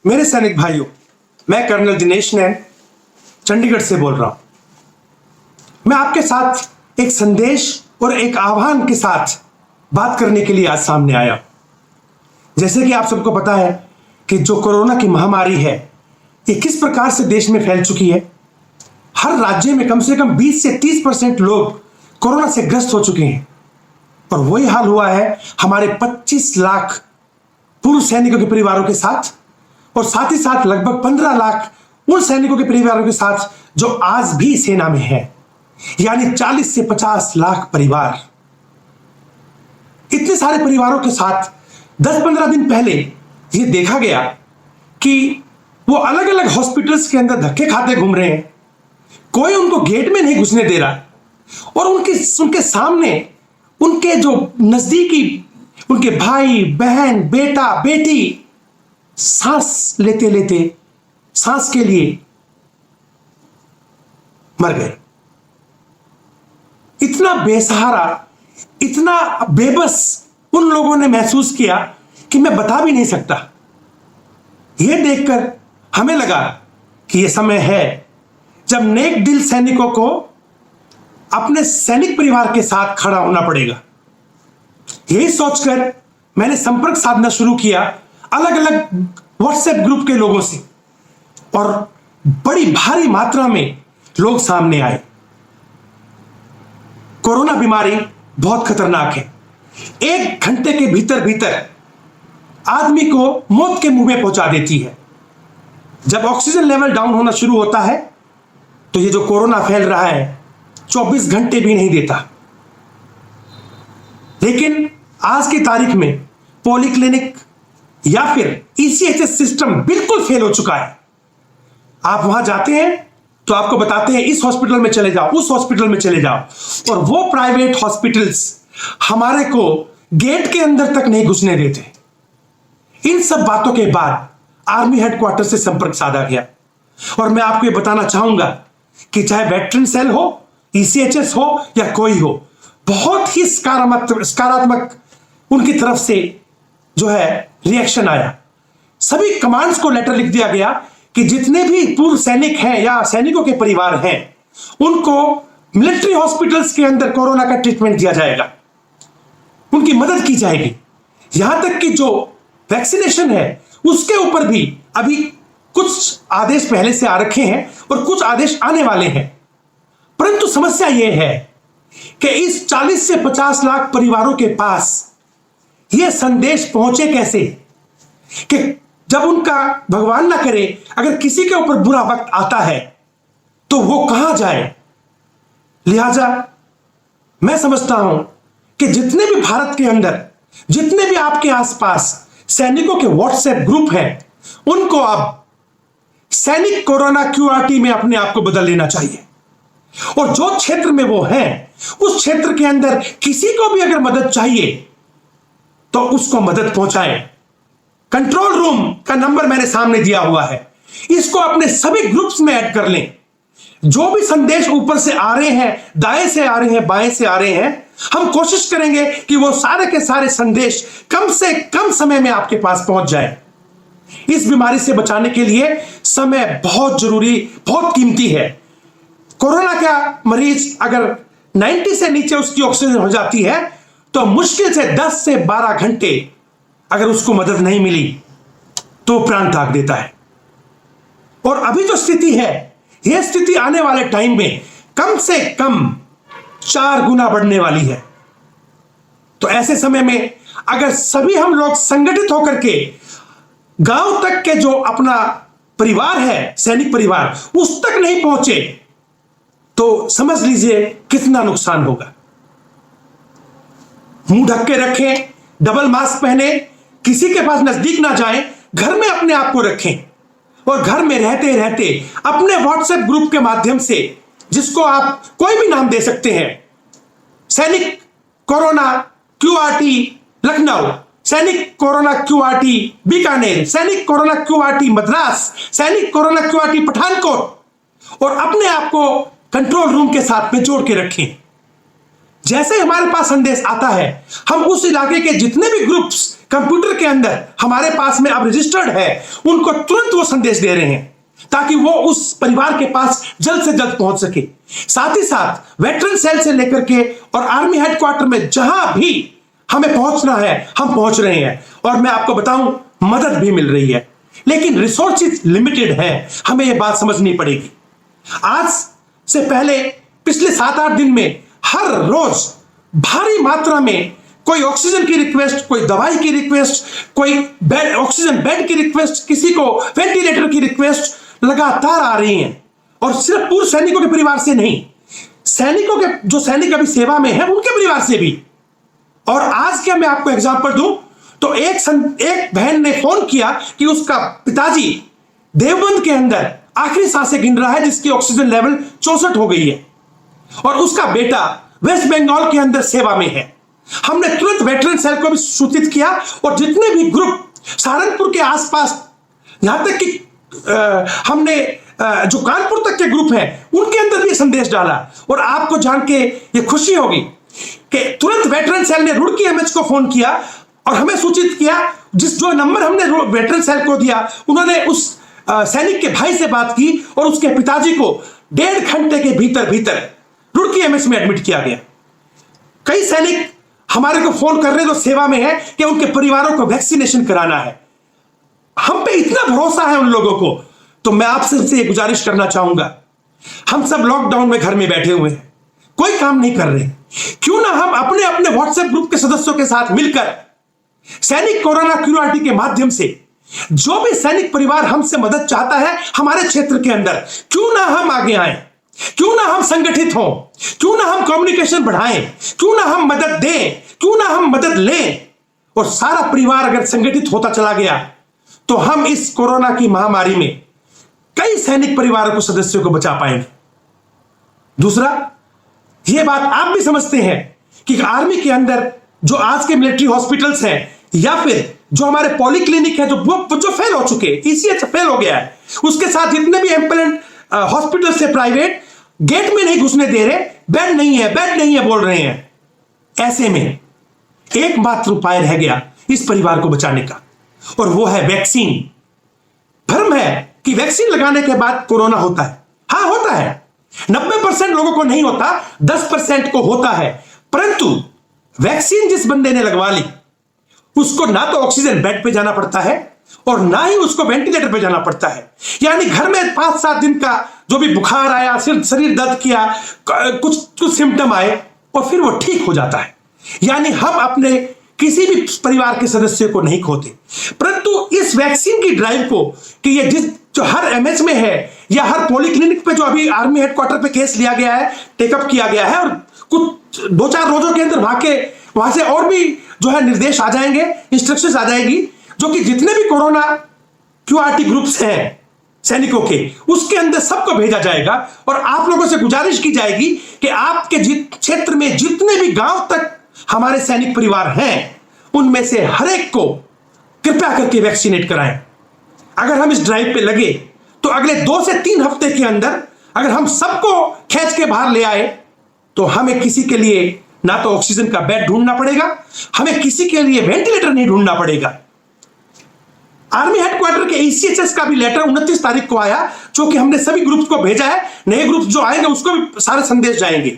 मेरे सैनिक भाइयों, मैं कर्नल दिनेश नैन चंडीगढ़ से बोल रहा हूं। मैं आपके साथ एक संदेश और एक आह्वान के साथ बात करने के लिए आज सामने आया। जैसे कि आप सबको पता है कि जो कोरोना की महामारी है, ये किस प्रकार से देश में फैल चुकी है। हर राज्य में कम से कम 20 से 30% लोग कोरोना से ग्रस्त हो चुके हैं। और वही हाल हुआ है हमारे 25 लाख पूर्व सैनिकों के परिवारों के साथ, और साथ ही साथ लगभग 15 लाख उन सैनिकों के परिवारों के साथ जो आज भी सेना में है, यानी 40 से 50 लाख परिवार। इतने सारे परिवारों के साथ 10-15 दिन पहले यह देखा गया कि वो अलग अलग हॉस्पिटल्स के अंदर धक्के खाते घूम रहे हैं। कोई उनको गेट में नहीं घुसने दे रहा, और उनके सामने उनके जो नजदीकी उनके भाई बहन बेटा बेटी सांस लेते लेते सांस के लिए मर गए। इतना बेसहारा, इतना बेबस उन लोगों ने महसूस किया कि मैं बता भी नहीं सकता। यह देखकर हमें लगा कि यह समय है जब नेक दिल सैनिकों को अपने सैनिक परिवार के साथ खड़ा होना पड़ेगा। यही सोचकर मैंने संपर्क साधना शुरू किया अलग अलग व्हाट्सएप ग्रुप के लोगों से, और बड़ी भारी मात्रा में लोग सामने आए। कोरोना बीमारी बहुत खतरनाक है। 1 घंटे के भीतर भीतर आदमी को मौत के मुंह में पहुंचा देती है। जब ऑक्सीजन लेवल डाउन होना शुरू होता है तो ये जो कोरोना फैल रहा है 24 घंटे भी नहीं देता। लेकिन आज की तारीख में पॉलीक्लिनिक या फिर ईसीएचएस सिस्टम बिल्कुल फेल हो चुका है। आप वहां जाते हैं तो आपको बताते हैं इस हॉस्पिटल में चले जाओ, उस हॉस्पिटल में चले जाओ, और वो प्राइवेट हॉस्पिटल्स हमारे को गेट के अंदर तक नहीं घुसने देते। इन सब बातों के बाद आर्मी हेडक्वार्टर से संपर्क साधा गया, और मैं आपको ये बताना चाहूंगा कि चाहे वेटरन सेल हो, ईसीएचएस हो या कोई हो, बहुत ही सकारात्मक उनकी तरफ से जो है रिएक्शन आया। सभी कमांड्स को लेटर लिख दिया गया कि जितने भी पूर्व सैनिक हैं या सैनिकों के परिवार हैं, उनको मिलिट्री हॉस्पिटल्स के अंदर कोरोना का ट्रीटमेंट दिया जाएगा, उनकी मदद की जाएगी। यहां तक कि जो वैक्सीनेशन है उसके ऊपर भी अभी कुछ आदेश पहले से आ रखे हैं और कुछ आदेश आने वाले हैं। परंतु समस्या यह है कि इस 40 से 50 लाख परिवारों के पास यह संदेश पहुंचे कैसे, कि जब उनका भगवान ना करे अगर किसी के ऊपर बुरा वक्त आता है तो वो कहां जाए। लिहाजा मैं समझता हूं कि जितने भी भारत के अंदर, जितने भी आपके आसपास सैनिकों के व्हाट्सएप ग्रुप हैं, उनको अब सैनिक कोरोना क्यूआरटी में अपने आप को बदल लेना चाहिए। और जो क्षेत्र में वो हैं, उस क्षेत्र के अंदर किसी को भी अगर मदद चाहिए तो उसको मदद पहुंचाएं। कंट्रोल रूम का नंबर मैंने सामने दिया हुआ है, इसको अपने सभी ग्रुप्स में ऐड कर लें। जो भी संदेश ऊपर से आ रहे हैं, दाएं से आ रहे हैं, बाएं से आ रहे हैं, हम कोशिश करेंगे कि वो सारे के सारे संदेश कम से कम समय में आपके पास पहुंच जाए। इस बीमारी से बचाने के लिए समय बहुत जरूरी, बहुत कीमती है। कोरोना का मरीज अगर 90 से नीचे उसकी ऑक्सीजन हो जाती है तो मुश्किल से 10 से 12 घंटे अगर उसको मदद नहीं मिली तो प्राण त्याग देता है। और अभी जो स्थिति है, यह स्थिति आने वाले टाइम में कम से कम 4 गुना बढ़ने वाली है। तो ऐसे समय में अगर सभी हम लोग संगठित होकर के गांव तक के जो अपना परिवार है, सैनिक परिवार, उस तक नहीं पहुंचे तो समझ लीजिए कितना नुकसान होगा। मुंह ढक के रखें, डबल मास्क पहने, किसी के पास नजदीक ना जाएं, घर में अपने आप को रखें, और घर में रहते रहते अपने व्हाट्सएप ग्रुप के माध्यम से, जिसको आप कोई भी नाम दे सकते हैं, सैनिक कोरोना क्यूआरटी लखनऊ, सैनिक कोरोना क्यूआरटी बीकानेर, सैनिक कोरोना क्यूआरटी मद्रास, सैनिक कोरोना क्यूआरटी पठानकोट, और अपने आप को कंट्रोल रूम के साथ में जोड़ के रखें। जैसे हमारे पास संदेश आता है, हम उस इलाके के जितने भी ग्रुप्स कंप्यूटर के अंदर हमारे पास में अब रजिस्टर्ड है, उनको तुरंत वो संदेश दे रहे हैं ताकि वो उस परिवार के पास जल्द से जल्द पहुंच सके। साथ ही साथ वेटरन सेल से लेकर के और आर्मी हेडक्वार्टर में जहां भी हमें पहुंचना है हम पहुंच रहे हैं, और मैं आपको बताऊं मदद भी मिल रही है, लेकिन रिसोर्सेज लिमिटेड है, हमें यह बात समझनी पड़ेगी। आज से पहले पिछले 7-8 दिन में हर रोज भारी मात्रा में कोई ऑक्सीजन की रिक्वेस्ट, कोई दवाई की रिक्वेस्ट, कोई ऑक्सीजन बेड की रिक्वेस्ट, किसी को वेंटिलेटर की रिक्वेस्ट लगातार आ रही हैं, और सिर्फ पूर्व सैनिकों के परिवार से नहीं, सैनिकों के जो सैनिक अभी सेवा में हैं उनके परिवार से भी। और आज क्या मैं आपको एग्जांपल दूं तो एक बहन ने फोन किया कि उसका पिताजी देवबंद के अंदर आखिरी सांसें गिन रहा है, जिसकी ऑक्सीजन लेवल 64 हो गई है, और उसका बेटा वेस्ट बंगाल के अंदर सेवा में है। हमने तुरंत वेटरन सेल को भी सूचित किया, और जितने भी ग्रुप सहारनपुर के आसपास, यहां तक कि हमने जो कानपुर तक के ग्रुप हैं उनके अंदर भी संदेश डाला। और आपको जान के ये खुशी होगी कि तुरंत वेटरन सेल ने रुड़की एमएच को फोन किया और हमें सूचित किया। जो नंबर हमने वेटरन सेल को दिया, उन्होंने उस सैनिक के भाई से बात की और उसके पिताजी को 1.5 घंटे के भीतर रुड़की एमएच में एडमिट किया गया। कई सैनिक हमारे को फोन कर रहे हैं जो सेवा में है कि उनके परिवारों को वैक्सीनेशन कराना है। हम पे इतना भरोसा है उन लोगों को, तो मैं आपसे ये गुजारिश करना चाहूंगा, हम सब लॉकडाउन में घर में बैठे हुए हैं, कोई काम नहीं कर रहे, क्यों ना हम अपने अपने व्हाट्सएप ग्रुप के सदस्यों के साथ मिलकर सैनिक कोरोना क्यूआरटी के माध्यम से जो भी सैनिक परिवार हमसे मदद चाहता है हमारे क्षेत्र के अंदर, क्यों ना हम आगे आए, क्यों ना हम संगठित हों, क्यों ना हम कम्युनिकेशन बढ़ाएं, क्यों ना हम मदद दें, क्यों ना हम मदद लें। और सारा परिवार अगर संगठित होता चला गया तो हम इस कोरोना की महामारी में कई सैनिक परिवारों को, सदस्यों को बचा पाएंगे। दूसरा, यह बात आप भी समझते हैं कि आर्मी के अंदर जो आज के मिलिट्री हॉस्पिटल्स हैं या फिर जो हमारे पॉलीक्लिनिक है जो फेल हो चुके, ईसीएच फेल हो गया है, उसके साथ जितने भी एम्बुलेंस हॉस्पिटल से प्राइवेट गेट में नहीं घुसने दे रहे, बेड नहीं है बोल रहे हैं। ऐसे में एकमात्र उपाय रह गया इस परिवार को बचाने का, और वो है वैक्सीन। भ्रम है कि वैक्सीन लगाने के बाद कोरोना होता है। हां होता है, 90% लोगों को नहीं होता, 10% को होता है, परंतु वैक्सीन जिस बंदे ने लगवा ली उसको ना तो ऑक्सीजन बेड पे जाना पड़ता है और ना ही उसको वेंटिलेटर पे जाना पड़ता है। यानी घर में 5-7 दिन का जो भी बुखार आया, शरीर दर्द किया, कुछ सिम्टम आए और फिर वो ठीक हो जाता है। यानी हम अपने किसी भी परिवार के सदस्य को नहीं खोते, परंतु इस वैक्सीन की ड्राइव को कि ये जो हर एमएच में है या हर पॉलीक्लिनिक पे जो अभी आर्मी हेडक्वार्टर पे केस लिया गया है, टेकअप किया गया है, और कुछ 2-4 रोजों के अंदर वहां से और भी जो है निर्देश आ जाएंगे, इंस्ट्रक्शंस आ जाएगी, जो कि जितने भी कोरोना क्यूआरटी ग्रुप्स हैं सैनिकों के, उसके अंदर सबको भेजा जाएगा। और आप लोगों से गुजारिश की जाएगी कि आपके क्षेत्र में जितने भी गांव तक हमारे सैनिक परिवार हैं उनमें से हर एक को कृपया करके वैक्सीनेट कराएं। अगर हम इस ड्राइव पे लगे तो अगले 2 से 3 हफ्ते के अंदर अगर हम सबको खींच के बाहर ले आए तो हमें किसी के लिए ना तो ऑक्सीजन का बेड ढूंढना पड़ेगा, हमें किसी के लिए वेंटिलेटर नहीं ढूंढना पड़ेगा। आर्मी हेडक्वार्टर के ईसीएचएस का भी लेटर 29 तारीख को आया, जो कि हमने सभी ग्रुप्स को भेजा है। नए ग्रुप जो आएंगे उसको भी सारे संदेश जाएंगे,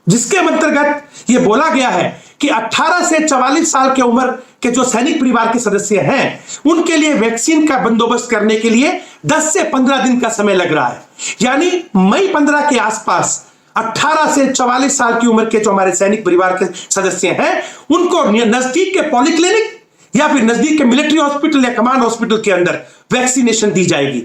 जिसके अंतर्गत यह बोला गया है कि 18 से 44 साल की उम्र के जो सैनिक परिवार के सदस्य हैं उनके लिए वैक्सीन का बंदोबस्त करने के लिए 10 से 15 दिन का समय लग रहा है। यानी मई 15 के आसपास 18 से 44 साल की उम्र के जो हमारे सैनिक परिवार के सदस्य हैं उनको नजदीक के पॉलीक्लिनिक या फिर नजदीक के मिलिट्री हॉस्पिटल या कमांड हॉस्पिटल के अंदर वैक्सीनेशन दी जाएगी।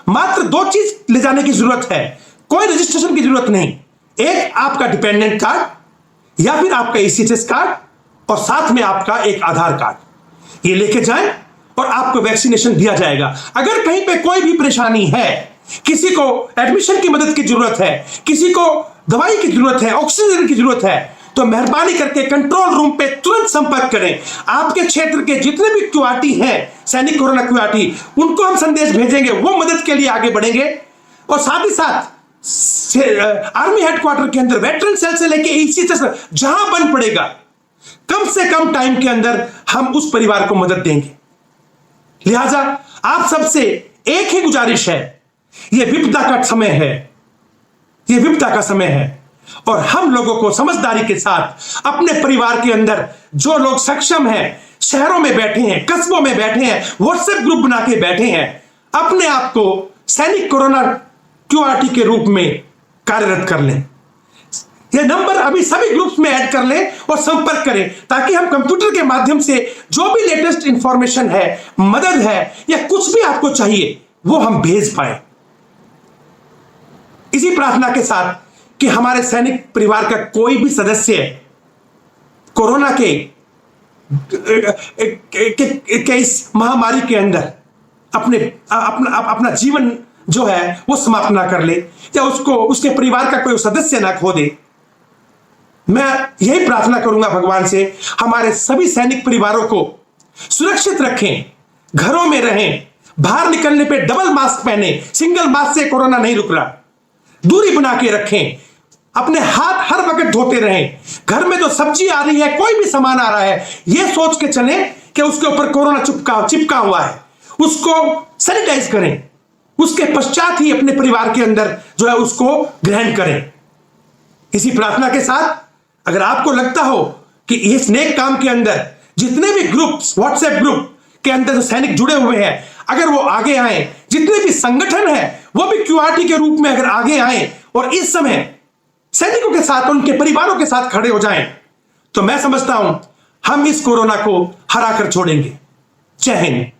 मात्र 2 चीज ले जाने की जरूरत है, कोई रजिस्ट्रेशन की जरूरत नहीं। एक आपका डिपेंडेंट कार्ड या फिर आपका ईसीएचएस कार्ड और साथ में आपका एक आधार कार्ड, ये लेके जाएं और आपको वैक्सीनेशन दिया जाएगा। अगर कहीं पे कोई भी परेशानी है, किसी को एडमिशन की मदद की जरूरत है, किसी को दवाई की जरूरत है, ऑक्सीजन की जरूरत है, तो मेहरबानी करके कंट्रोल रूम पे तुरंत संपर्क करें। आपके क्षेत्र के जितने भी क्यूआरटी हैं, सैनिक कोरोना क्यूआरटी, उनको हम संदेश भेजेंगे, वो मदद के लिए आगे बढ़ेंगे। और साथ ही साथ आर्मी हेडक्वार्टर के अंदर वेटरन सेल से लेके ईसीएचएस जहां बन पड़ेगा, कम से कम टाइम के अंदर हम उस परिवार को मदद देंगे। लिहाजा आप सबसे एक ही गुजारिश है, यह विपदा का समय है, यह विपदा का समय है, और हम लोगों को समझदारी के साथ अपने परिवार के अंदर जो लोग सक्षम हैं, शहरों में बैठे हैं, कस्बों में बैठे हैं, व्हाट्सएप ग्रुप बना के बैठे हैं, अपने आप को सैनिक कोरोना क्यूआरटी के रूप में कार्यरत कर लें। ये नंबर अभी सभी ग्रुप्स में ऐड कर लें और संपर्क करें, ताकि हम कंप्यूटर के माध्यम से जो भी लेटेस्ट इंफॉर्मेशन है, मदद है, या कुछ भी आपको चाहिए वो हम भेज पाए। इसी प्रार्थना के साथ कि हमारे सैनिक परिवार का कोई भी सदस्य कोरोना के इस महामारी के अंदर अपना जीवन जो है वो समाप्त ना कर ले, या उसको उसके परिवार का कोई सदस्य ना खो दे। मैं यही प्रार्थना करूंगा भगवान से, हमारे सभी सैनिक परिवारों को सुरक्षित रखें, घरों में रहें, बाहर निकलने पे डबल मास्क पहने, सिंगल मास्क से कोरोना नहीं रुक रहा, दूरी बना के रखें, अपने हाथ हर वक्त धोते रहें, घर में जो सब्जी आ रही है, कोई भी सामान आ रहा है, यह सोच के चलें कि उसके ऊपर कोरोना चिपका हुआ है, उसको सैनिटाइज करें, उसके पश्चात ही अपने परिवार के अंदर जो है उसको ग्रहण करें। इसी प्रार्थना के साथ अगर आपको लगता हो कि इस नेक काम के अंदर जितने भी ग्रुप्स, व्हाट्सएप ग्रुप के अंदर जो सैनिक जुड़े हुए हैं, अगर वो आगे आए, जितने भी संगठन हैं वो भी क्यूआरटी के रूप में अगर आगे आए और इस समय सैनिकों के साथ, उनके परिवारों के साथ खड़े हो जाएं, तो मैं समझता हूं हम इस कोरोना को हरा कर छोड़ेंगे। जय हिंद।